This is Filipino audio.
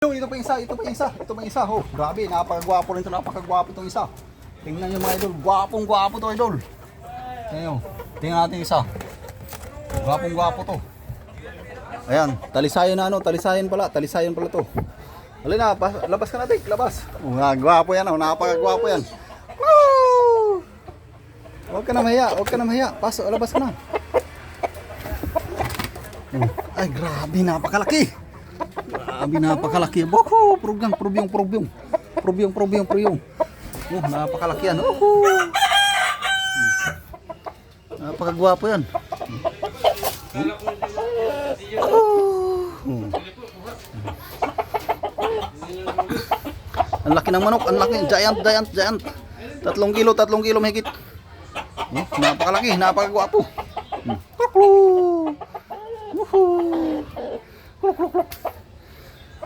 Ito pa isa, ito pa isa, ito pa isa. Oh, grabe, napakagwapo rin ito, napakagwapo itong isa. Tingnan niyo mga idol, gwapong-gwapo to idol. Ayan, tingnan natin isa. Gwapong-gwapo to. Ayan, talisayan na ano, talisayan pala to. Halina, labas ka na, Tik, labas. Oh, gwapo yan, oh, napakagwapo yan. Woo! Huwag ka na mahiya, pasok, labas ka na. Ay, grabe, napakalaki. Grabe, napakalaki. Boko, probyong. Oh, napakalaki yan. Napakagwapo yan. Ang laki ng manok, ang laki, giant. 3 kilo mahigit. Napakalaki, napakagwapo.